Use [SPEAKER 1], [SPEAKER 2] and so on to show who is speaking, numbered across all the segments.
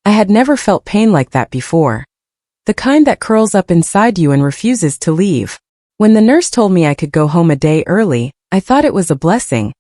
[SPEAKER 1] I had never felt pain like that before. The kind that curls up inside you and refuses to leave. When the nurse told me I could go home a day early, I thought it was a blessing.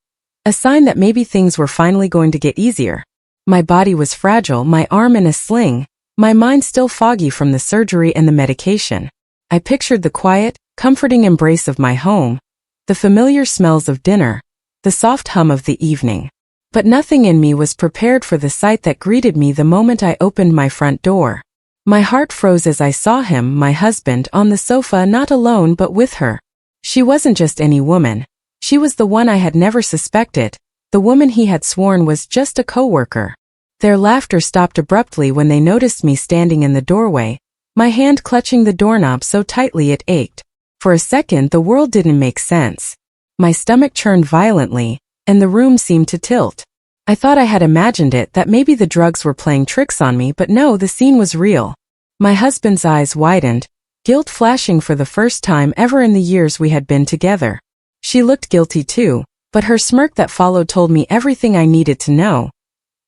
[SPEAKER 1] A sign that maybe things were finally going to get easier. My body was fragile, my arm in a sling, my mind still foggy from the surgery and the medication. I pictured the quiet, comforting embrace of my home, the familiar smells of dinner, the soft hum of the evening. But nothing in me was prepared for the sight that greeted me the moment I opened my front door. My heart froze as I saw him, my husband, on the sofa, not alone but with her. She wasn't just any woman. She was the one I had never suspected, the woman he had sworn was just a coworker. Their laughter stopped abruptly when they noticed me standing in the doorway, my hand clutching the doorknob so tightly it ached. For a second the world didn't make sense. My stomach churned violently, and the room seemed to tilt. I thought I had imagined it, that maybe the drugs were playing tricks on me, but no, the scene was real. My husband's eyes widened, guilt flashing for the first time ever in the years we had been together. She looked guilty too, but her smirk that followed told me everything I needed to know.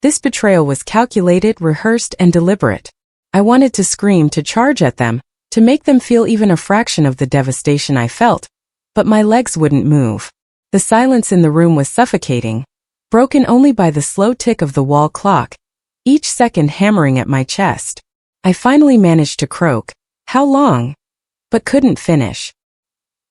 [SPEAKER 1] This betrayal was calculated, rehearsed, and deliberate. I wanted to scream, to charge at them, to make them feel even a fraction of the devastation I felt, but my legs wouldn't move. The silence in the room was suffocating, broken only by the slow tick of the wall clock, each second hammering at my chest. I finally managed to croak, "How long?" but couldn't finish.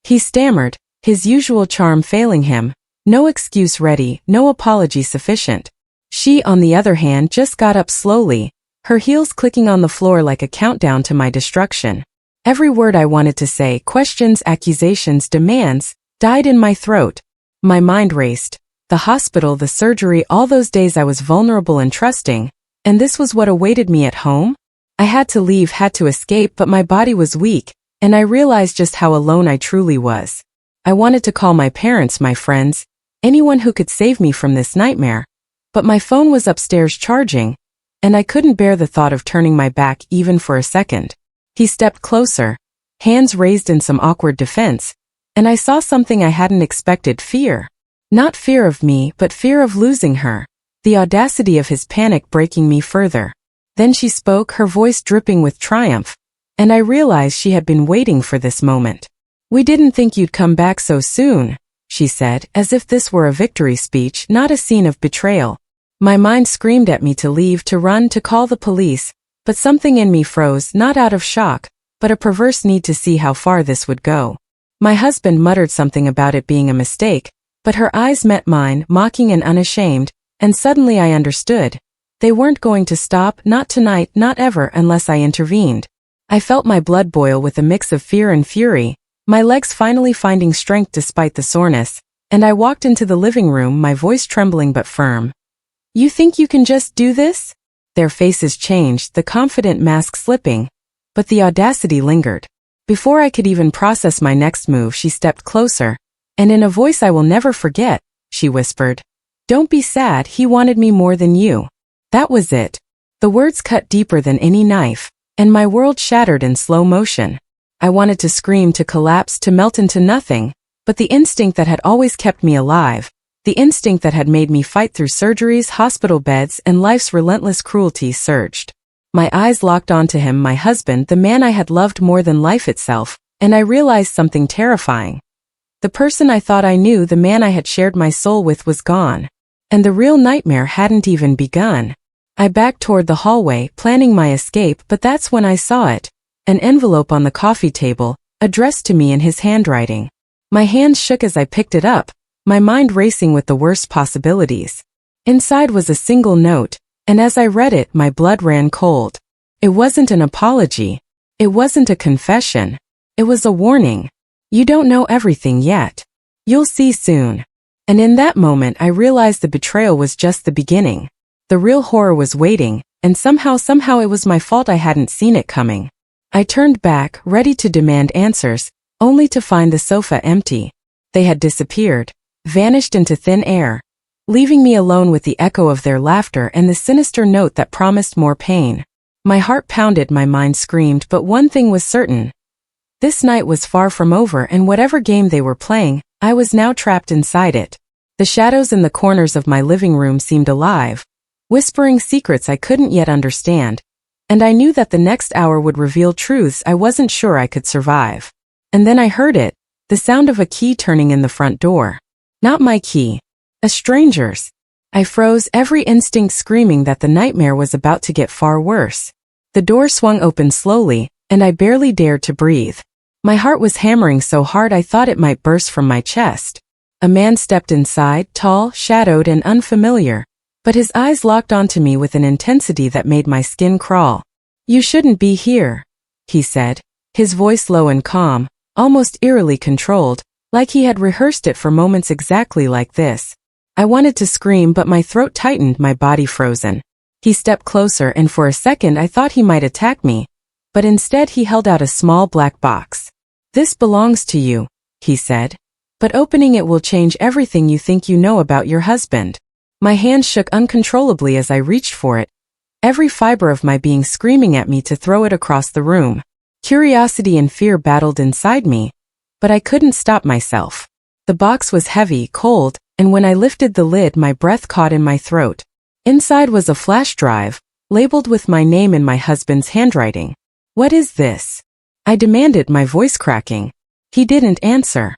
[SPEAKER 1] He stammered, his usual charm failing him, no excuse ready, no apology sufficient. She, on the other hand, just got up slowly, her heels clicking on the floor like a countdown to my destruction. Every word I wanted to say, questions, accusations, demands, died in my throat. My mind raced. The hospital, the surgery, all those days I was vulnerable and trusting, and this was what awaited me at home? I had to leave, had to escape, but my body was weak, and I realized just how alone I truly was. I wanted to call my parents, my friends, anyone who could save me from this nightmare, but my phone was upstairs charging, and I couldn't bear the thought of turning my back even for a second. He stepped closer, hands raised in some awkward defense, and I saw something I hadn't expected: fear. Not fear of me, but fear of losing her. The audacity of his panic breaking me further. Then she spoke, her voice dripping with triumph, and I realized she had been waiting for this moment. "We didn't think you'd come back so soon," she said, as if this were a victory speech, not a scene of betrayal. My mind screamed at me to leave, to run, to call the police, but something in me froze, not out of shock, but a perverse need to see how far this would go. My husband muttered something about it being a mistake, but her eyes met mine, mocking and unashamed, and suddenly I understood. They weren't going to stop, not tonight, not ever, unless I intervened. I felt my blood boil with a mix of fear and fury, my legs finally finding strength despite the soreness, and I walked into the living room, my voice trembling but firm. "You think you can just do this?" Their faces changed, the confident mask slipping, but the audacity lingered. Before I could even process my next move, she stepped closer, and in a voice I will never forget, she whispered, "Don't be sad, he wanted me more than you." That was it. The words cut deeper than any knife, and my world shattered in slow motion. I wanted to scream, to collapse, to melt into nothing, but the instinct that had always kept me alive, the instinct that had made me fight through surgeries, hospital beds, and life's relentless cruelty surged. My eyes locked onto him, my husband, the man I had loved more than life itself, and I realized something terrifying. The person I thought I knew, the man I had shared my soul with, was gone. And the real nightmare hadn't even begun. I backed toward the hallway, planning my escape, but that's when I saw it. An envelope on the coffee table, addressed to me in his handwriting. My hands shook as I picked it up, my mind racing with the worst possibilities. Inside was a single note, and as I read it, my blood ran cold. It wasn't an apology. It wasn't a confession. It was a warning. "You don't know everything yet. You'll see soon." And in that moment I realized the betrayal was just the beginning. The real horror was waiting, and somehow it was my fault I hadn't seen it coming. I turned back, ready to demand answers, only to find the sofa empty. They had disappeared, vanished into thin air, leaving me alone with the echo of their laughter and the sinister note that promised more pain. My heart pounded, my mind screamed, but one thing was certain. This night was far from over, and whatever game they were playing, I was now trapped inside it. The shadows in the corners of my living room seemed alive, whispering secrets I couldn't yet understand. And I knew that the next hour would reveal truths I wasn't sure I could survive. And then I heard it, the sound of a key turning in the front door. Not my key. A stranger's. I froze, every instinct screaming that the nightmare was about to get far worse. The door swung open slowly, and I barely dared to breathe. My heart was hammering so hard I thought it might burst from my chest. A man stepped inside, tall, shadowed, and unfamiliar, but his eyes locked onto me with an intensity that made my skin crawl. "You shouldn't be here," he said, his voice low and calm, almost eerily controlled, like he had rehearsed it for moments exactly like this. I wanted to scream, but my throat tightened, my body frozen. He stepped closer, and for a second I thought he might attack me, but instead he held out a small black box. "This belongs to you," he said, "but opening it will change everything you think you know about your husband." My hands shook uncontrollably as I reached for it, every fiber of my being screaming at me to throw it across the room. Curiosity and fear battled inside me, but I couldn't stop myself. The box was heavy, cold, and when I lifted the lid, my breath caught in my throat. Inside was a flash drive, labeled with my name in my husband's handwriting. "What is this?" I demanded, my voice cracking. He didn't answer.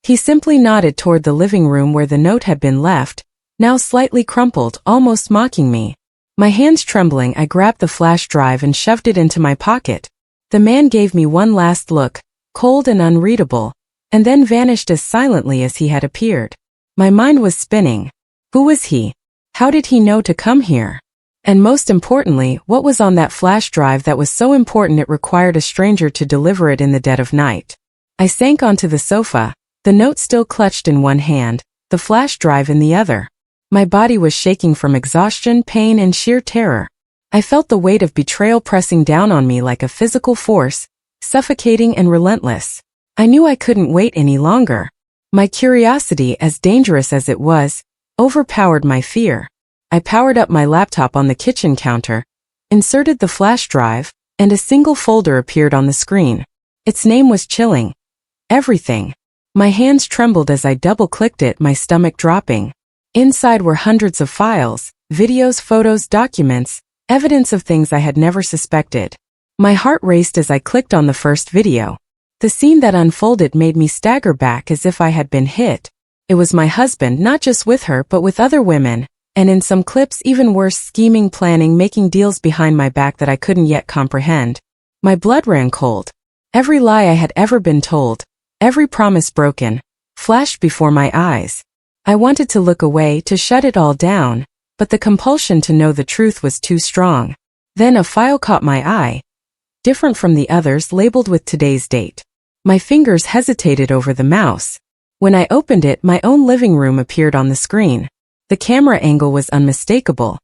[SPEAKER 1] He simply nodded toward the living room where the note had been left, now slightly crumpled, almost mocking me. My hands trembling, I grabbed the flash drive and shoved it into my pocket. The man gave me one last look, cold and unreadable, and then vanished as silently as he had appeared. My mind was spinning. Who was he? How did he know to come here? And most importantly, what was on that flash drive that was so important it required a stranger to deliver it in the dead of night? I sank onto the sofa, the note still clutched in one hand, the flash drive in the other. My body was shaking from exhaustion, pain, and sheer terror. I felt the weight of betrayal pressing down on me like a physical force, suffocating and relentless. I knew I couldn't wait any longer. My curiosity, as dangerous as it was, overpowered my fear. I powered up my laptop on the kitchen counter, inserted the flash drive, and a single folder appeared on the screen. Its name was chilling. Everything. My hands trembled as I double-clicked it, my stomach dropping. Inside were hundreds of files, videos, photos, documents, evidence of things I had never suspected. My heart raced as I clicked on the first video. The scene that unfolded made me stagger back as if I had been hit. It was my husband, not just with her but with other women, and in some clips even worse, scheming, planning, making deals behind my back that I couldn't yet comprehend. My blood ran cold. Every lie I had ever been told, every promise broken, flashed before my eyes. I wanted to look away, to shut it all down, but the compulsion to know the truth was too strong. Then a file caught my eye, different from the others, labeled with today's date. My fingers hesitated over the mouse. When I opened it, my own living room appeared on the screen. The camera angle was unmistakable.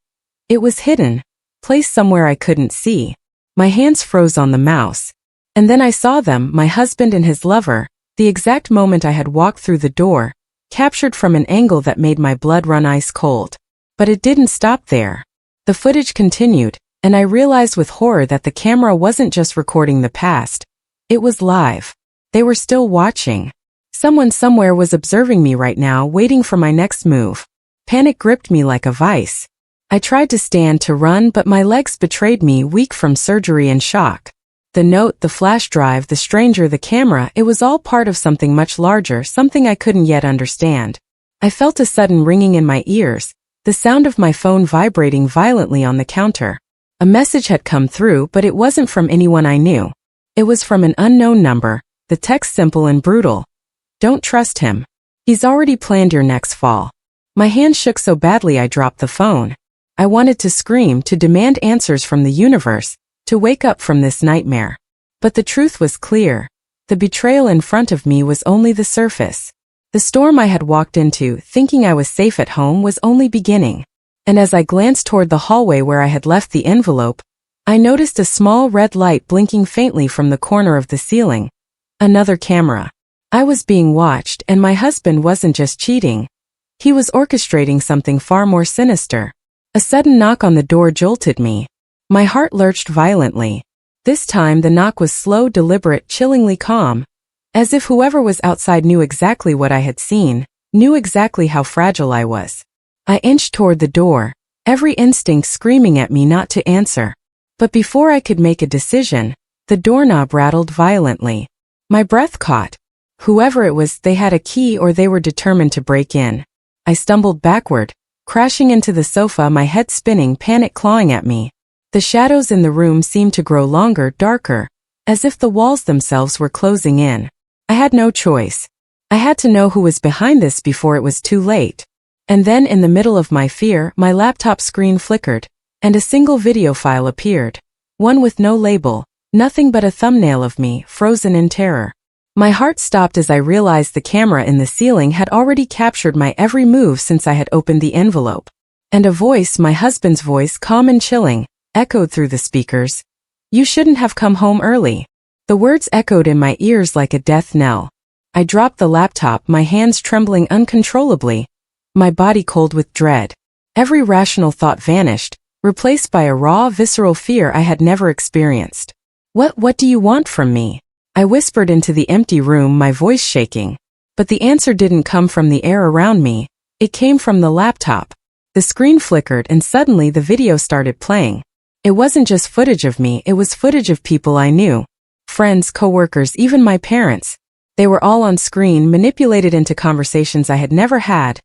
[SPEAKER 1] It was hidden, placed somewhere I couldn't see. My hands froze on the mouse. And then I saw them, my husband and his lover, the exact moment I had walked through the door, captured from an angle that made my blood run ice cold. But it didn't stop there. The footage continued, and I realized with horror that the camera wasn't just recording the past. It was live. They were still watching. Someone somewhere was observing me right now, waiting for my next move. Panic gripped me like a vice. I tried to stand, to run, but my legs betrayed me, weak from surgery and shock. The note, the flash drive, the stranger, the camera, it was all part of something much larger, something I couldn't yet understand. I felt a sudden ringing in my ears, the sound of my phone vibrating violently on the counter. A message had come through, but it wasn't from anyone I knew. It was from an unknown number, the text simple and brutal. "Don't trust him. He's already planned your next fall." My hand shook so badly I dropped the phone. I wanted to scream, to demand answers from the universe, to wake up from this nightmare. But the truth was clear. The betrayal in front of me was only the surface. The storm I had walked into, thinking I was safe at home, was only beginning. And as I glanced toward the hallway where I had left the envelope, I noticed a small red light blinking faintly from the corner of the ceiling. Another camera. I was being watched, and my husband wasn't just cheating. He was orchestrating something far more sinister. A sudden knock on the door jolted me. My heart lurched violently. This time the knock was slow, deliberate, chillingly calm, as if whoever was outside knew exactly what I had seen, knew exactly how fragile I was. I inched toward the door, every instinct screaming at me not to answer. But before I could make a decision, the doorknob rattled violently. My breath caught. Whoever it was, they had a key or they were determined to break in. I stumbled backward, crashing into the sofa, my head spinning, panic clawing at me. The shadows in the room seemed to grow longer, darker, as if the walls themselves were closing in. I had no choice. I had to know who was behind this before it was too late. And then in the middle of my fear, my laptop screen flickered, and a single video file appeared. One with no label, nothing but a thumbnail of me, frozen in terror. My heart stopped as I realized the camera in the ceiling had already captured my every move since I had opened the envelope. And a voice, my husband's voice, calm and chilling, echoed through the speakers. "You shouldn't have come home early." The words echoed in my ears like a death knell. I dropped the laptop, my hands trembling uncontrollably, my body cold with dread. Every rational thought vanished, replaced by a raw, visceral fear I had never experienced. What do you want from me?" I whispered into the empty room, my voice shaking. But the answer didn't come from the air around me, it came from the laptop. The screen flickered and suddenly the video started playing. It wasn't just footage of me, it was footage of people I knew. Friends, coworkers, even my parents. They were all on screen, manipulated into conversations I had never had,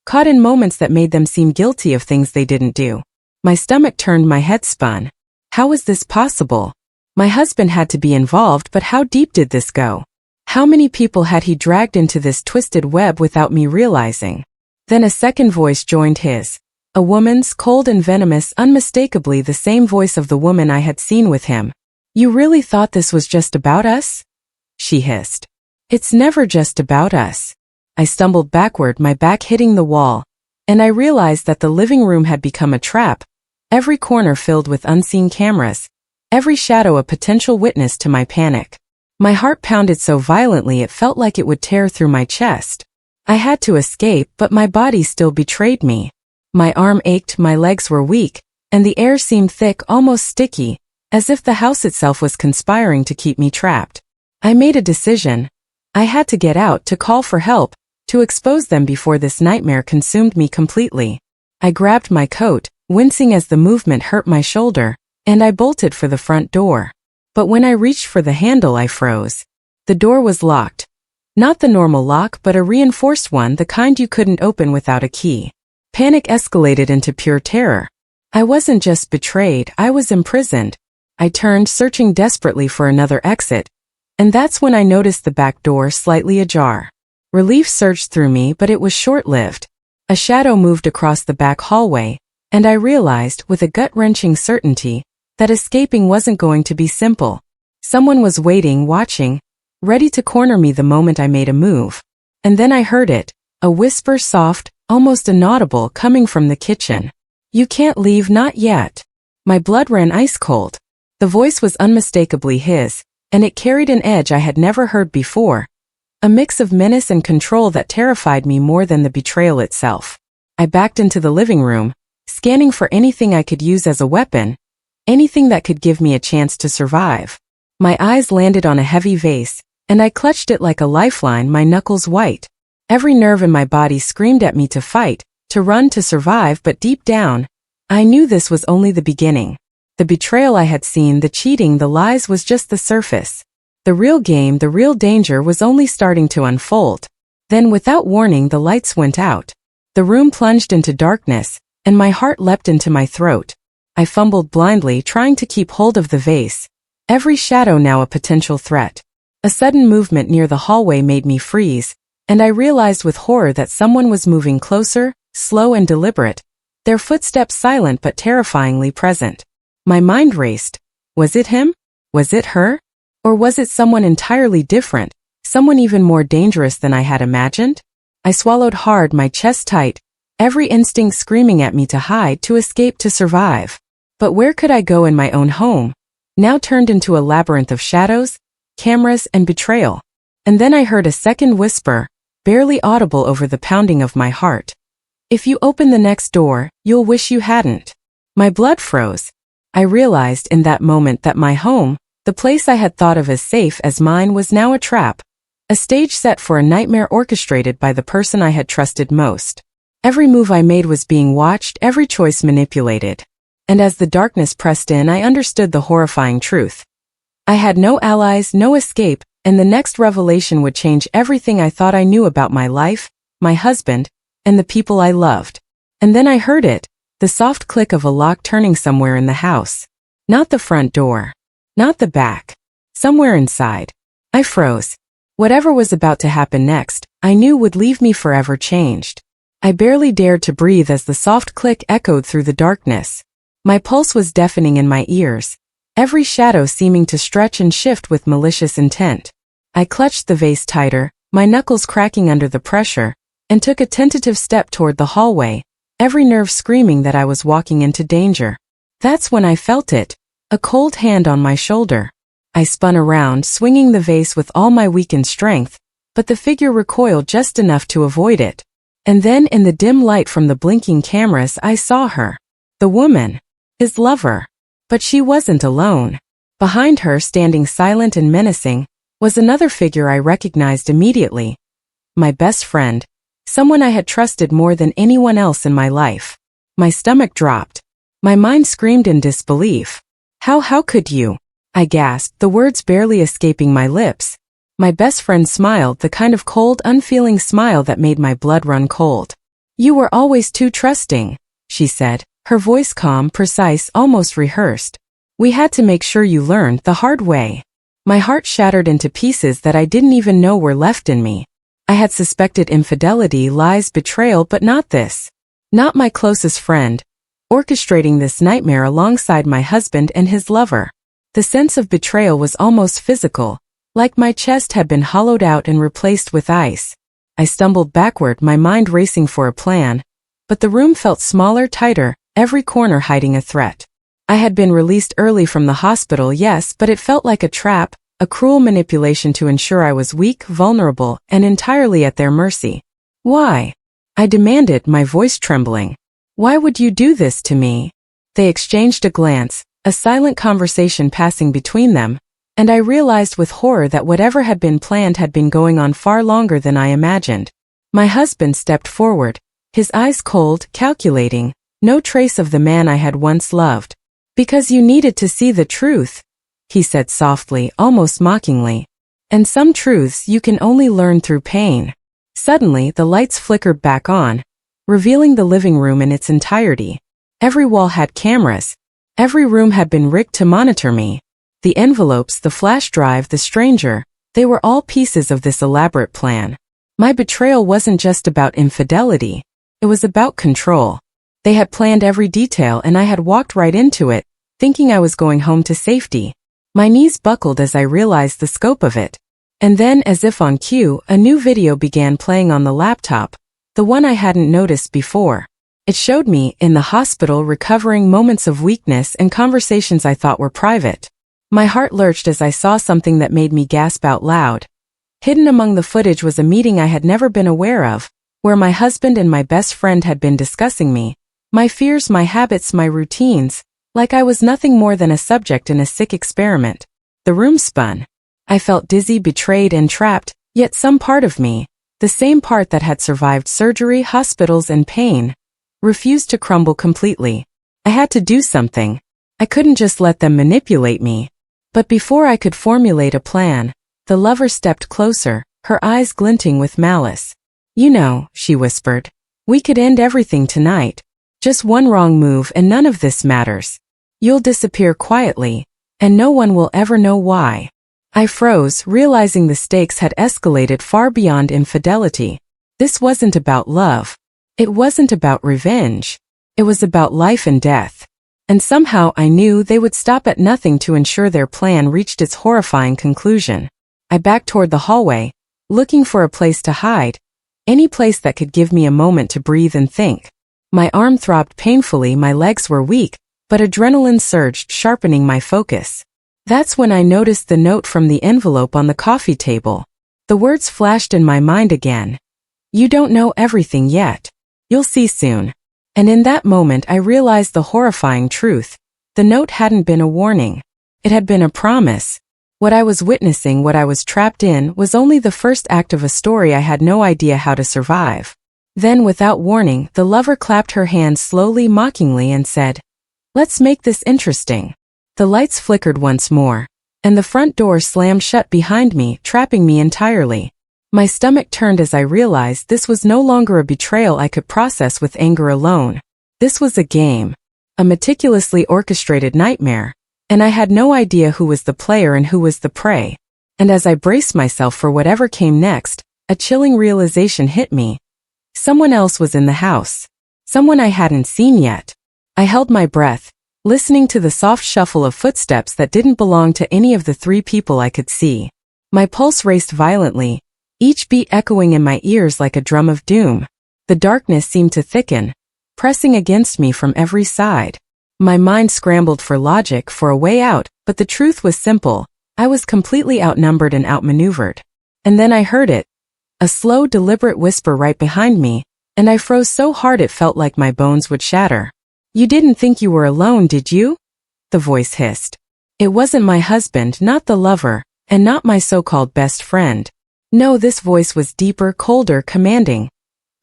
[SPEAKER 1] caught in moments that made them seem guilty of things they didn't do. My stomach turned, my head spun. How was this possible? My husband had to be involved, but how deep did this go? How many people had he dragged into this twisted web without me realizing? Then a second voice joined his. A woman's, cold and venomous, unmistakably the same voice of the woman I had seen with him. "You really thought this was just about us?" she hissed. "It's never just about us." I stumbled backward, my back hitting the wall, and I realized that the living room had become a trap, every corner filled with unseen cameras, every shadow a potential witness to my panic. My heart pounded so violently it felt like it would tear through my chest. I had to escape, but my body still betrayed me. My arm ached, my legs were weak, and the air seemed thick, almost sticky, as if the house itself was conspiring to keep me trapped. I made a decision. I had to get out, to call for help, to expose them before this nightmare consumed me completely. I grabbed my coat, wincing as the movement hurt my shoulder, and I bolted for the front door. But when I reached for the handle, I froze. The door was locked. Not the normal lock, but a reinforced one, the kind you couldn't open without a key. Panic escalated into pure terror. I wasn't just betrayed, I was imprisoned. I turned, searching desperately for another exit, and that's when I noticed the back door slightly ajar. Relief surged through me, but it was short-lived. A shadow moved across the back hallway, and I realized, with a gut-wrenching certainty, that escaping wasn't going to be simple. Someone was waiting, watching, ready to corner me the moment I made a move. And then I heard it, a whisper, soft, almost inaudible, coming from the kitchen. "You can't leave, not yet." My blood ran ice cold. The voice was unmistakably his, and it carried an edge I had never heard before, a mix of menace and control that terrified me more than the betrayal itself. I backed into the living room, scanning for anything I could use as a weapon, anything that could give me a chance to survive. My eyes landed on a heavy vase, and I clutched it like a lifeline, my knuckles white. Every nerve in my body screamed at me to fight, to run, to survive, but deep down, I knew this was only the beginning. The betrayal I had seen, the cheating, the lies was just the surface. The real game, the real danger was only starting to unfold. Then without warning, the lights went out. The room plunged into darkness, and my heart leapt into my throat. I fumbled blindly, trying to keep hold of the vase, every shadow now a potential threat. A sudden movement near the hallway made me freeze, and I realized with horror that someone was moving closer, slow and deliberate, their footsteps silent but terrifyingly present. My mind raced. Was it him? Was it her? Or was it someone entirely different, someone even more dangerous than I had imagined? I swallowed hard, my chest tight, every instinct screaming at me to hide, to escape, to survive. But where could I go in my own home, now turned into a labyrinth of shadows, cameras, and betrayal? And then I heard a second whisper, barely audible over the pounding of my heart. "If you open the next door, you'll wish you hadn't." My blood froze. I realized in that moment that my home, the place I had thought of as safe as mine, was now a trap, a stage set for a nightmare orchestrated by the person I had trusted most. Every move I made was being watched, every choice manipulated. And as the darkness pressed in, I understood the horrifying truth. I had no allies, no escape, and the next revelation would change everything I thought I knew about my life, my husband, and the people I loved. And then I heard it, the soft click of a lock turning somewhere in the house. Not the front door. Not the back. Somewhere inside. I froze. Whatever was about to happen next, I knew would leave me forever changed. I barely dared to breathe as the soft click echoed through the darkness. My pulse was deafening in my ears, every shadow seeming to stretch and shift with malicious intent. I clutched the vase tighter, my knuckles cracking under the pressure, and took a tentative step toward the hallway, every nerve screaming that I was walking into danger. That's when I felt it, a cold hand on my shoulder. I spun around, swinging the vase with all my weakened strength, but the figure recoiled just enough to avoid it. And then in the dim light from the blinking cameras I saw her. The woman. His lover. But she wasn't alone. Behind her, standing silent and menacing, was another figure I recognized immediately. My best friend. Someone I had trusted more than anyone else in my life. My stomach dropped. My mind screamed in disbelief. How could you? I gasped, the words barely escaping my lips. My best friend smiled, the kind of cold, unfeeling smile that made my blood run cold. You were always too trusting, she said, her voice calm, precise, almost rehearsed. We had to make sure you learned the hard way. My heart shattered into pieces that I didn't even know were left in me. I had suspected infidelity, lies, betrayal, but not this. Not my closest friend, orchestrating this nightmare alongside my husband and his lover. The sense of betrayal was almost physical, like my chest had been hollowed out and replaced with ice. I stumbled backward, my mind racing for a plan, but the room felt smaller, tighter, every corner hiding a threat. I had been released early from the hospital, yes, but it felt like a trap, a cruel manipulation to ensure I was weak, vulnerable, and entirely at their mercy. Why? I demanded, my voice trembling. Why would you do this to me? They exchanged a glance, a silent conversation passing between them, and I realized with horror that whatever had been planned had been going on far longer than I imagined. My husband stepped forward, his eyes cold, calculating, no trace of the man I had once loved. Because you needed to see the truth, he said softly, almost mockingly. And some truths you can only learn through pain. Suddenly, the lights flickered back on, revealing the living room in its entirety. Every wall had cameras. Every room had been rigged to monitor me. The envelopes, the flash drive, the stranger, they were all pieces of this elaborate plan. My betrayal wasn't just about infidelity. It was about control. They had planned every detail and I had walked right into it, thinking I was going home to safety. My knees buckled as I realized the scope of it. And then, as if on cue, a new video began playing on the laptop, the one I hadn't noticed before. It showed me, in the hospital, recovering, moments of weakness and conversations I thought were private. My heart lurched as I saw something that made me gasp out loud. Hidden among the footage was a meeting I had never been aware of, where my husband and my best friend had been discussing me, my fears, my habits, my routines, like I was nothing more than a subject in a sick experiment. The room spun. I felt dizzy, betrayed, and trapped, yet some part of me, the same part that had survived surgery, hospitals, and pain, refused to crumble completely. I had to do something. I couldn't just let them manipulate me. But before I could formulate a plan, the lover stepped closer, her eyes glinting with malice. You know, she whispered, we could end everything tonight. Just one wrong move and none of this matters. You'll disappear quietly, and no one will ever know why. I froze, realizing the stakes had escalated far beyond infidelity. This wasn't about love. It wasn't about revenge. It was about life and death. And somehow I knew they would stop at nothing to ensure their plan reached its horrifying conclusion. I backed toward the hallway, looking for a place to hide, any place that could give me a moment to breathe and think. My arm throbbed painfully, my legs were weak, but adrenaline surged, sharpening my focus. That's when I noticed the note from the envelope on the coffee table. The words flashed in my mind again. You don't know everything yet. You'll see soon. And in that moment I realized the horrifying truth. The note hadn't been a warning. It had been a promise. What I was witnessing, what I was trapped in, was only the first act of a story I had no idea how to survive. Then, without warning, the lover clapped her hands slowly, mockingly, and said, "Let's make this interesting." The lights flickered once more, and the front door slammed shut behind me, trapping me entirely. My stomach turned as I realized this was no longer a betrayal I could process with anger alone. This was a game, a meticulously orchestrated nightmare, and I had no idea who was the player and who was the prey. And as I braced myself for whatever came next, a chilling realization hit me. Someone else was in the house. Someone I hadn't seen yet. I held my breath, listening to the soft shuffle of footsteps that didn't belong to any of the three people I could see. My pulse raced violently, each beat echoing in my ears like a drum of doom. The darkness seemed to thicken, pressing against me from every side. My mind scrambled for logic, for a way out, but the truth was simple. I was completely outnumbered and outmaneuvered. And then I heard it. A slow, deliberate whisper right behind me, and I froze so hard it felt like my bones would shatter. "You didn't think you were alone, did you?" the voice hissed. It wasn't my husband, not the lover, and not my so-called best friend. No, this voice was deeper, colder, commanding.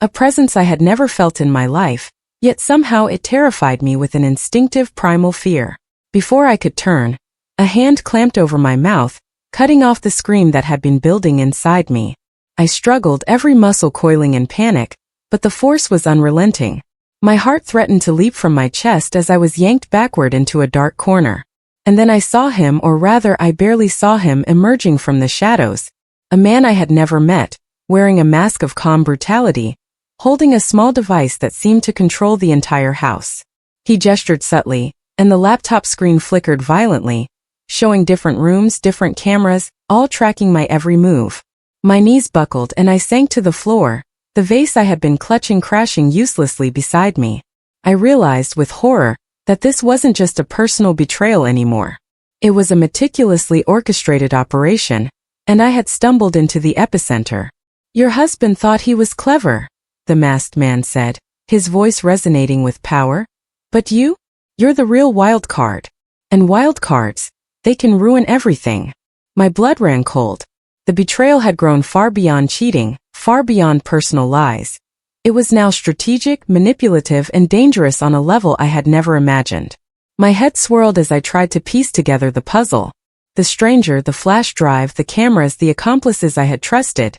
[SPEAKER 1] A presence I had never felt in my life, yet somehow it terrified me with an instinctive primal fear. Before I could turn, a hand clamped over my mouth, cutting off the scream that had been building inside me. I struggled, every muscle coiling in panic, but the force was unrelenting. My heart threatened to leap from my chest as I was yanked backward into a dark corner. And then I saw him, or rather I barely saw him, emerging from the shadows. A man I had never met, wearing a mask of calm brutality, holding a small device that seemed to control the entire house. He gestured subtly, and the laptop screen flickered violently, showing different rooms, different cameras, all tracking my every move. My knees buckled and I sank to the floor, the vase I had been clutching crashing uselessly beside me. I realized with horror that this wasn't just a personal betrayal anymore. It was a meticulously orchestrated operation, and I had stumbled into the epicenter. "Your husband thought he was clever," the masked man said, his voice resonating with power. "But you're the real wild card. And wild cards, they can ruin everything." My blood ran cold. The betrayal had grown far beyond cheating, far beyond personal lies. It was now strategic, manipulative, and dangerous on a level I had never imagined. My head swirled as I tried to piece together the puzzle. The stranger, the flash drive, the cameras, the accomplices I had trusted.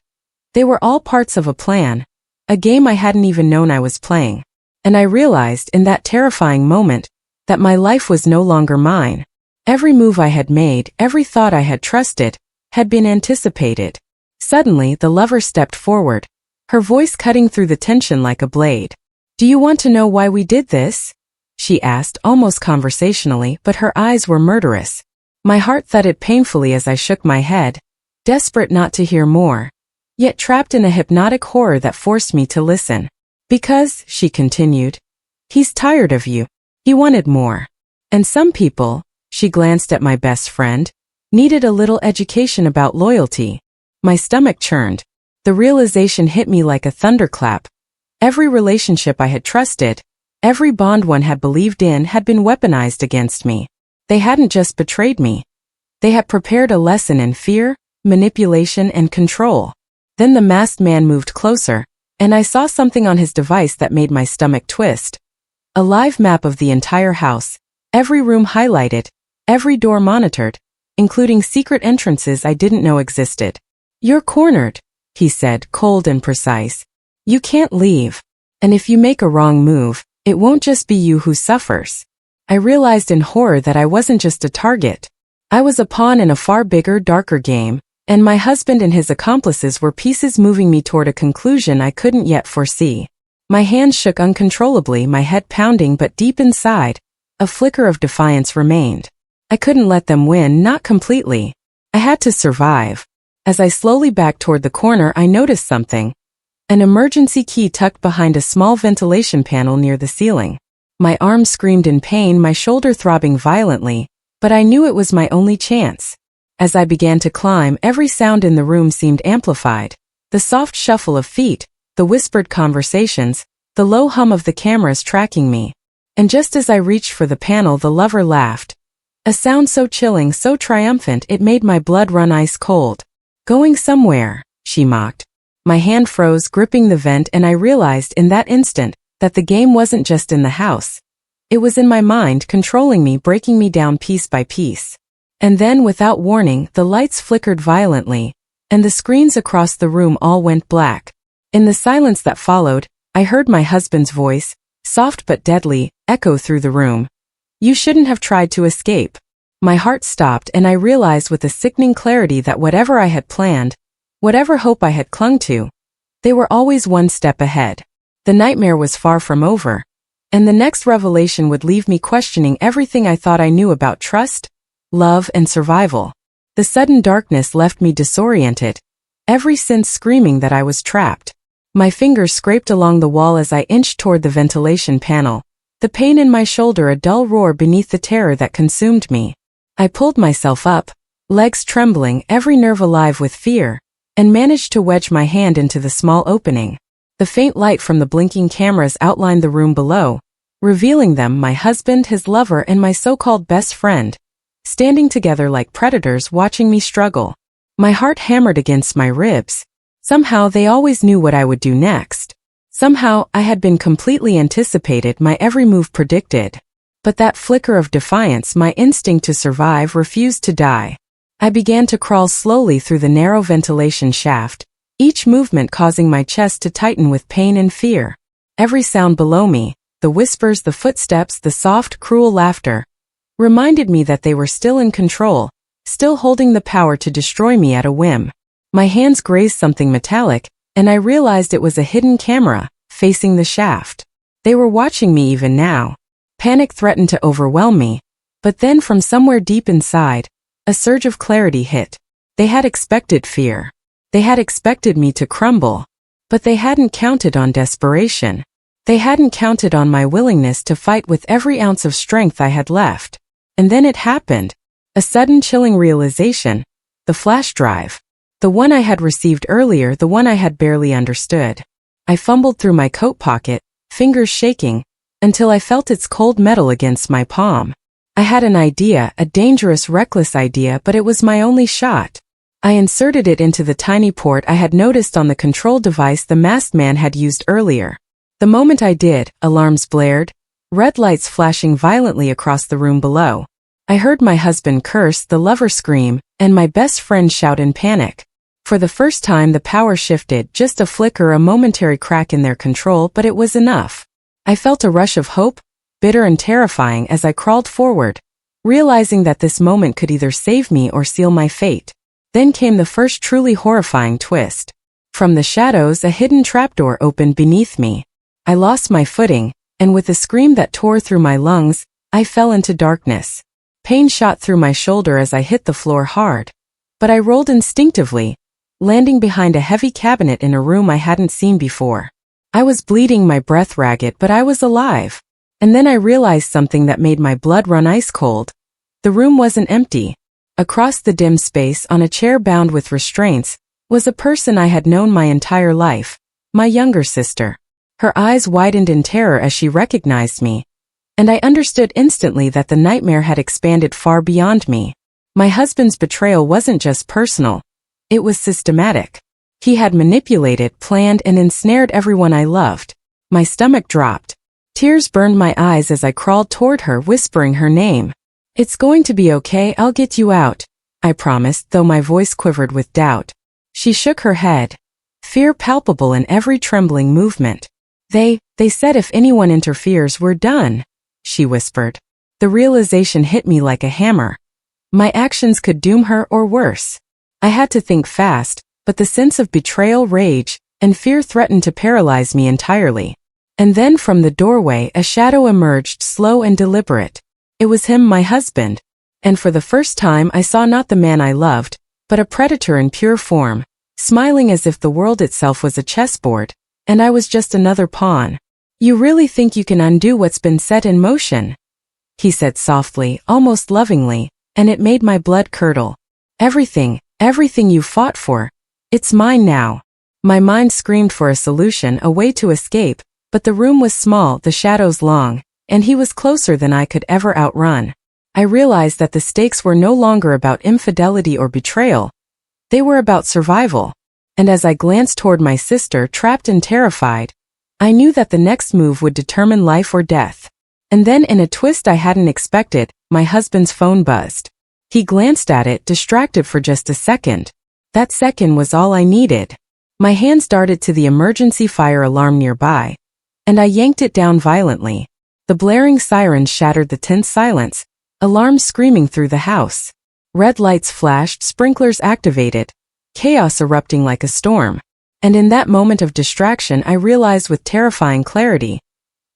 [SPEAKER 1] They were all parts of a plan, a game I hadn't even known I was playing. And I realized in that terrifying moment that my life was no longer mine. Every move I had made, every thought I had trusted, had been anticipated. Suddenly, the lover stepped forward, her voice cutting through the tension like a blade. "Do you want to know why we did this?" she asked, almost conversationally, but her eyes were murderous. My heart thudded painfully as I shook my head, desperate not to hear more, yet trapped in a hypnotic horror that forced me to listen. "Because," she continued, "he's tired of you. He wanted more. And some people," she glanced at my best friend, "needed a little education about loyalty." My stomach churned. The realization hit me like a thunderclap. Every relationship I had trusted, every bond one had believed in had been weaponized against me. They hadn't just betrayed me. They had prepared a lesson in fear, manipulation, and control. Then the masked man moved closer, and I saw something on his device that made my stomach twist. A live map of the entire house, every room highlighted, every door monitored, including secret entrances I didn't know existed. "You're cornered," he said, cold and precise. "You can't leave. And if you make a wrong move, it won't just be you who suffers." I realized in horror that I wasn't just a target. I was a pawn in a far bigger, darker game, and my husband and his accomplices were pieces moving me toward a conclusion I couldn't yet foresee. My hands shook uncontrollably, my head pounding, but deep inside, a flicker of defiance remained. I couldn't let them win, not completely. I had to survive. As I slowly backed toward the corner, I noticed something. An emergency key tucked behind a small ventilation panel near the ceiling. My arm screamed in pain, my shoulder throbbing violently, but I knew it was my only chance. As I began to climb, every sound in the room seemed amplified. The soft shuffle of feet, the whispered conversations, the low hum of the cameras tracking me. And just as I reached for the panel, the lover laughed. A sound so chilling, so triumphant, it made my blood run ice cold. "Going somewhere," she mocked. My hand froze, gripping the vent, and I realized in that instant that the game wasn't just in the house. It was in my mind, controlling me, breaking me down piece by piece. And then, without warning, the lights flickered violently, and the screens across the room all went black. In the silence that followed, I heard my husband's voice, soft but deadly, echo through the room. "You shouldn't have tried to escape." My heart stopped, and I realized with a sickening clarity that whatever I had planned, whatever hope I had clung to, they were always one step ahead. The nightmare was far from over, and the next revelation would leave me questioning everything I thought I knew about trust, love, and survival. The sudden darkness left me disoriented, every sense screaming that I was trapped. My fingers scraped along the wall as I inched toward the ventilation panel, the pain in my shoulder a dull roar beneath the terror that consumed me. I pulled myself up, legs trembling, every nerve alive with fear, and managed to wedge my hand into the small opening. The faint light from the blinking cameras outlined the room below, revealing them, my husband, his lover, and my so-called best friend, standing together like predators watching me struggle. My heart hammered against my ribs. Somehow they always knew what I would do next. Somehow I had been completely anticipated, my every move predicted. But that flicker of defiance, my instinct to survive, refused to die. I began to crawl slowly through the narrow ventilation shaft, each movement causing my chest to tighten with pain and fear. Every sound below me, the whispers, the footsteps, the soft, cruel laughter, reminded me that they were still in control, still holding the power to destroy me at a whim. My hands grazed something metallic, and I realized it was a hidden camera, facing the shaft. They were watching me even now. Panic threatened to overwhelm me, but then from somewhere deep inside, a surge of clarity hit. They had expected fear. They had expected me to crumble. But they hadn't counted on desperation. They hadn't counted on my willingness to fight with every ounce of strength I had left. And then it happened. A sudden chilling realization. The flash drive. The one I had received earlier, the one I had barely understood. I fumbled through my coat pocket, fingers shaking, until I felt its cold metal against my palm. I had an idea, a dangerous, reckless idea, but it was my only shot. I inserted it into the tiny port I had noticed on the control device the masked man had used earlier. The moment I did, alarms blared, red lights flashing violently across the room below. I heard my husband curse, the lover scream, and my best friend shout in panic. For the first time the power shifted, just a flicker, a momentary crack in their control, but it was enough. I felt a rush of hope, bitter and terrifying, as I crawled forward, realizing that this moment could either save me or seal my fate. Then came the first truly horrifying twist. From the shadows a hidden trapdoor opened beneath me. I lost my footing, and with a scream that tore through my lungs, I fell into darkness. Pain shot through my shoulder as I hit the floor hard. But I rolled instinctively, landing behind a heavy cabinet in a room I hadn't seen before. I was bleeding, my breath ragged, but I was alive. And then I realized something that made my blood run ice cold. The room wasn't empty. Across the dim space, on a chair bound with restraints, was a person I had known my entire life, my younger sister. Her eyes widened in terror as she recognized me, and I understood instantly that the nightmare had expanded far beyond me. My husband's betrayal wasn't just personal, it was systematic. He had manipulated, planned, and ensnared everyone I loved. My stomach dropped. Tears burned my eyes as I crawled toward her, whispering her name. "It's going to be okay, I'll get you out," I promised, though my voice quivered with doubt. She shook her head, fear palpable in every trembling movement. They said if anyone interferes, we're done," she whispered. The realization hit me like a hammer. My actions could doom her or worse. I had to think fast, but the sense of betrayal, rage, and fear threatened to paralyze me entirely. And then from the doorway a shadow emerged, slow and deliberate. It was him, my husband. And for the first time I saw not the man I loved, but a predator in pure form, smiling as if the world itself was a chessboard, and I was just another pawn. "You really think you can undo what's been set in motion?" he said softly, almost lovingly, and it made my blood curdle. Everything you fought for. It's mine now." My mind screamed for a solution, a way to escape, but the room was small, the shadows long, and he was closer than I could ever outrun. I realized that the stakes were no longer about infidelity or betrayal. They were about survival. and as I glanced toward my sister, trapped and terrified, I knew that the next move would determine life or death. And then, in a twist I hadn't expected, my husband's phone buzzed. He glanced at it, distracted for just a second. That second was all I needed. My hands darted to the emergency fire alarm nearby, and I yanked it down violently. The blaring sirens shattered the tense silence, alarms screaming through the house. Red lights flashed, sprinklers activated, chaos erupting like a storm. And in that moment of distraction I realized with terrifying clarity,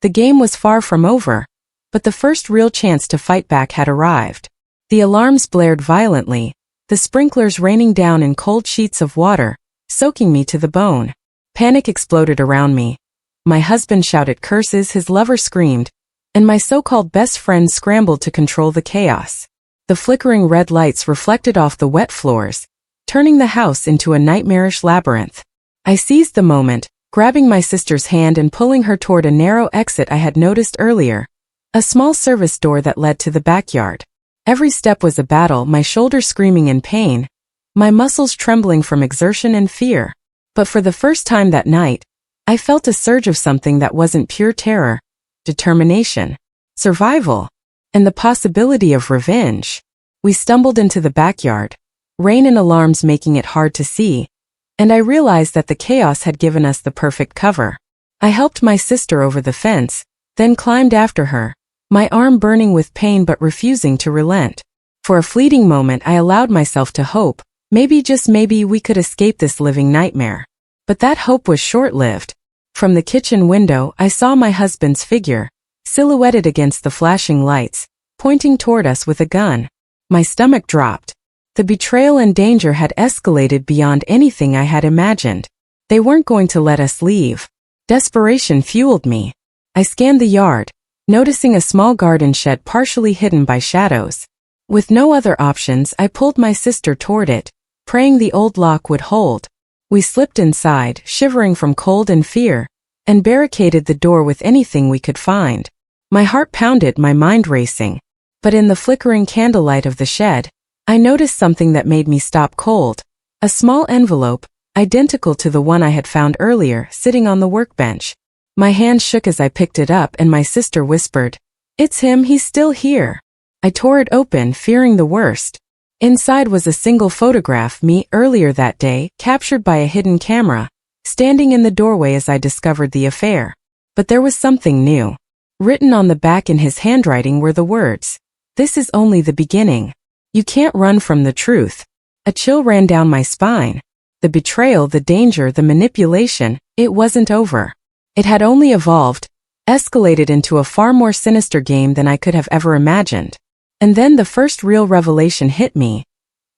[SPEAKER 1] the game was far from over, but the first real chance to fight back had arrived. The alarms blared violently, the sprinklers raining down in cold sheets of water, soaking me to the bone. Panic exploded around me. My husband shouted curses, his lover screamed, and my so-called best friend scrambled to control the chaos. The flickering red lights reflected off the wet floors, turning the house into a nightmarish labyrinth. I seized the moment, grabbing my sister's hand and pulling her toward a narrow exit I had noticed earlier, a small service door that led to the backyard. Every step was a battle, my shoulders screaming in pain, my muscles trembling from exertion and fear. But for the first time that night, I felt a surge of something that wasn't pure terror, determination, survival, and the possibility of revenge. We stumbled into the backyard, rain and alarms making it hard to see, and I realized that the chaos had given us the perfect cover. I helped my sister over the fence, then climbed after her, my arm burning with pain but refusing to relent. For a fleeting moment I allowed myself to hope, maybe, just maybe, we could escape this living nightmare. But that hope was short-lived. From the kitchen window I saw my husband's figure, silhouetted against the flashing lights, pointing toward us with a gun. My stomach dropped. The betrayal and danger had escalated beyond anything I had imagined. They weren't going to let us leave. Desperation fueled me. I scanned the yard, noticing a small garden shed partially hidden by shadows. With no other options, I pulled my sister toward it, praying the old lock would hold. We slipped inside, shivering from cold and fear, and barricaded the door with anything we could find. My heart pounded, my mind racing. But in the flickering candlelight of the shed, I noticed something that made me stop cold. A small envelope, identical to the one I had found earlier, sitting on the workbench. My hand shook as I picked it up and my sister whispered, "It's him, he's still here." I tore it open, fearing the worst. Inside was a single photograph, me earlier that day, captured by a hidden camera, standing in the doorway as I discovered the affair. But there was something new. Written on the back in his handwriting were the words, "This is only the beginning. You can't run from the truth." A chill ran down my spine. The betrayal, the danger, the manipulation, it wasn't over. It had only evolved, escalated into a far more sinister game than I could have ever imagined. And then the first real revelation hit me.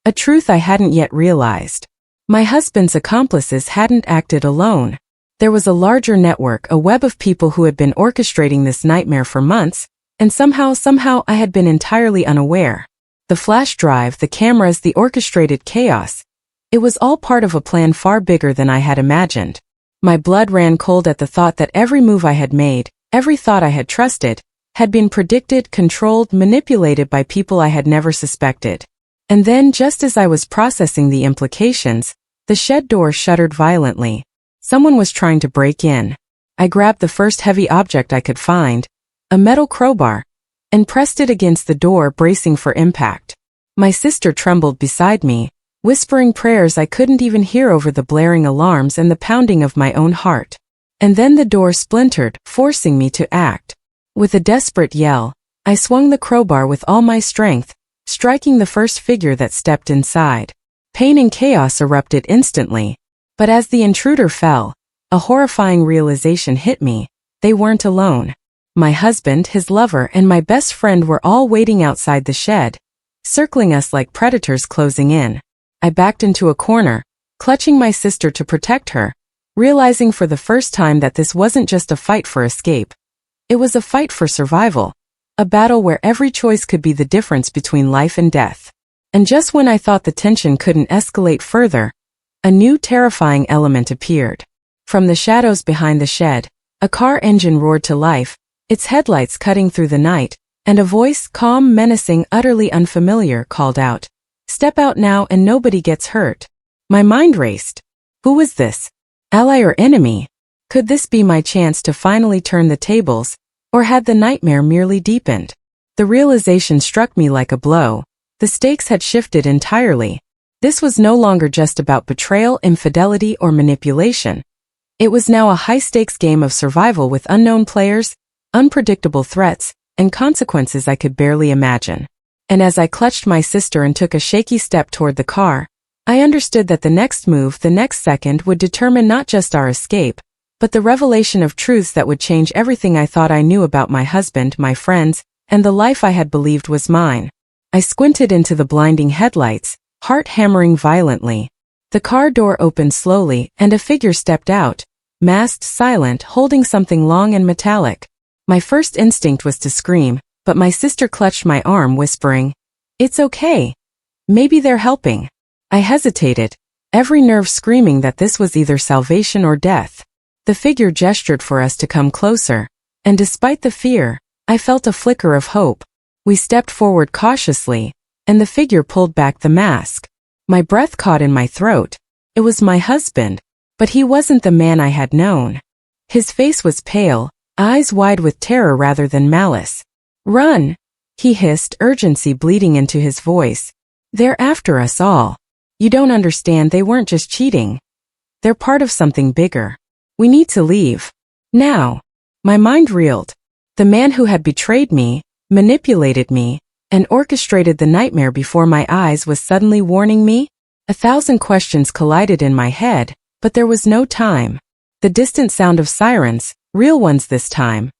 [SPEAKER 1] A truth I hadn't yet realized. My husband's accomplices hadn't acted alone. There was a larger network, a web of people who had been orchestrating this nightmare for months, and somehow I had been entirely unaware. The flash drive, the cameras, the orchestrated chaos. It was all part of a plan far bigger than I had imagined. My blood ran cold at the thought that every move I had made, every thought I had trusted, had been predicted, controlled, manipulated by people I had never suspected. And then, just as I was processing the implications, the shed door shuddered violently. Someone was trying to break in. I grabbed the first heavy object I could find, a metal crowbar, and pressed it against the door, bracing for impact. My sister trembled beside me, whispering prayers I couldn't even hear over the blaring alarms and the pounding of my own heart. And then the door splintered, forcing me to act. With a desperate yell, I swung the crowbar with all my strength, striking the first figure that stepped inside. Pain and chaos erupted instantly. But as the intruder fell, a horrifying realization hit me. They weren't alone. My husband, his lover, and my best friend were all waiting outside the shed, circling us like predators closing in. I backed into a corner, clutching my sister to protect her, realizing for the first time that this wasn't just a fight for escape. It was a fight for survival, a battle where every choice could be the difference between life and death. And just when I thought the tension couldn't escalate further, a new terrifying element appeared. From the shadows behind the shed, a car engine roared to life, its headlights cutting through the night, and a voice, calm, menacing, utterly unfamiliar, called out, "Step out now and nobody gets hurt." My mind raced. Who was this? Ally or enemy? Could this be my chance to finally turn the tables, or had the nightmare merely deepened? The realization struck me like a blow. The stakes had shifted entirely. This was no longer just about betrayal, infidelity, or manipulation. It was now a high-stakes game of survival with unknown players, unpredictable threats, and consequences I could barely imagine. And as I clutched my sister and took a shaky step toward the car, I understood that the next move, the next second, would determine not just our escape, but the revelation of truths that would change everything I thought I knew about my husband, my friends, and the life I had believed was mine. I squinted into the blinding headlights, heart hammering violently. The car door opened slowly, and a figure stepped out, masked, silent, holding something long and metallic. My first instinct was to scream, but my sister clutched my arm, whispering, "It's okay. Maybe they're helping." I hesitated, every nerve screaming that this was either salvation or death. The figure gestured for us to come closer, and despite the fear, I felt a flicker of hope. We stepped forward cautiously, and the figure pulled back the mask. My breath caught in my throat. It was my husband, but he wasn't the man I had known. His face was pale, eyes wide with terror rather than malice. "Run!" he hissed, urgency bleeding into his voice. "They're after us all. You don't understand, they weren't just cheating. They're part of something bigger. We need to leave. Now." My mind reeled. The man who had betrayed me, manipulated me, and orchestrated the nightmare before my eyes was suddenly warning me? 1,000 questions collided in my head, but there was no time. The distant sound of sirens, real ones this time,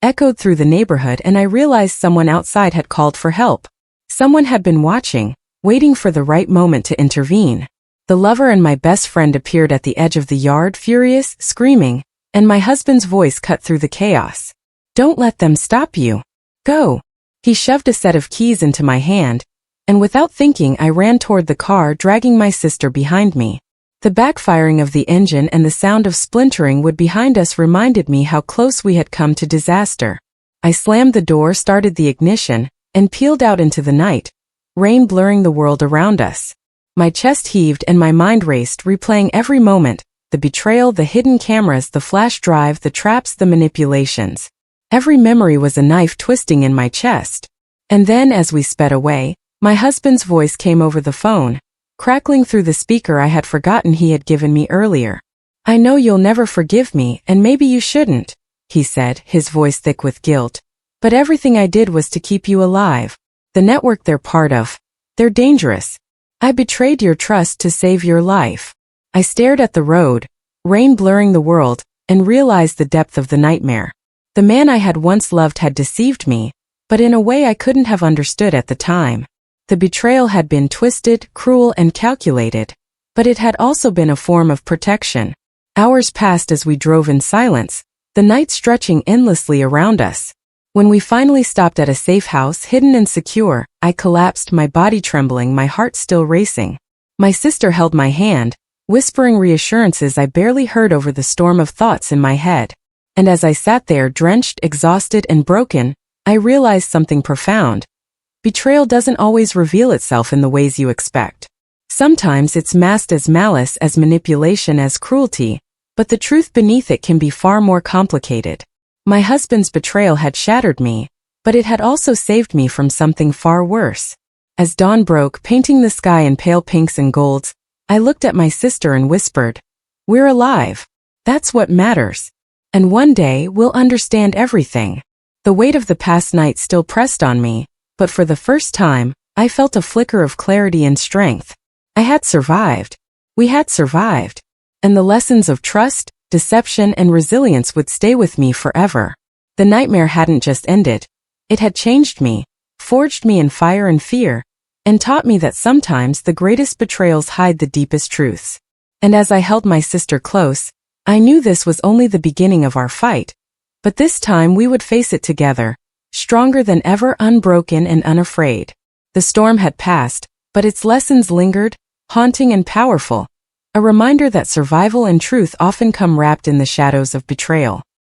[SPEAKER 1] echoed through the neighborhood, and I realized someone outside had called for help. Someone had been watching, waiting for the right moment to intervene. The lover and my best friend appeared at the edge of the yard, furious, screaming, and my husband's voice cut through the chaos. "Don't let them stop you. Go." He shoved a set of keys into my hand, and without thinking I ran toward the car, dragging my sister behind me. The backfiring of the engine and the sound of splintering wood behind us reminded me how close we had come to disaster. I slammed the door, started the ignition, and peeled out into the night, rain blurring the world around us. My chest heaved and my mind raced, replaying every moment, the betrayal, the hidden cameras, the flash drive, the traps, the manipulations. Every memory was a knife twisting in my chest. And then, as we sped away, my husband's voice came over the phone, crackling through the speaker I had forgotten he had given me earlier. "I know you'll never forgive me, and maybe you shouldn't," he said, his voice thick with guilt. "But everything I did was to keep you alive. The network they're part of, they're dangerous. I betrayed your trust to save your life." I stared at the road, rain blurring the world, and realized the depth of the nightmare. The man I had once loved had deceived me, but in a way I couldn't have understood at the time. The betrayal had been twisted, cruel, and calculated, but it had also been a form of protection. Hours passed as we drove in silence, the night stretching endlessly around us. When we finally stopped at a safe house, hidden and secure, I collapsed, my body trembling, my heart still racing. My sister held my hand, whispering reassurances I barely heard over the storm of thoughts in my head. And as I sat there, drenched, exhausted, and broken, I realized something profound. Betrayal doesn't always reveal itself in the ways you expect. Sometimes it's masked as malice, as manipulation, as cruelty, but the truth beneath it can be far more complicated. My husband's betrayal had shattered me, but it had also saved me from something far worse. As dawn broke, painting the sky in pale pinks and golds, I looked at my sister and whispered, "We're alive. That's what matters. And one day we'll understand everything." The weight of the past night still pressed on me, but for the first time, I felt a flicker of clarity and strength. I had survived. We had survived. And the lessons of trust, deception, and resilience would stay with me forever. The nightmare hadn't just ended. It had changed me, forged me in fire and fear, and taught me that sometimes the greatest betrayals hide the deepest truths. And as I held my sister close, I knew this was only the beginning of our fight. But this time we would face it together, stronger than ever, unbroken and unafraid. The storm had passed, but its lessons lingered, haunting and powerful. A reminder that survival and truth often come wrapped in the shadows of betrayal.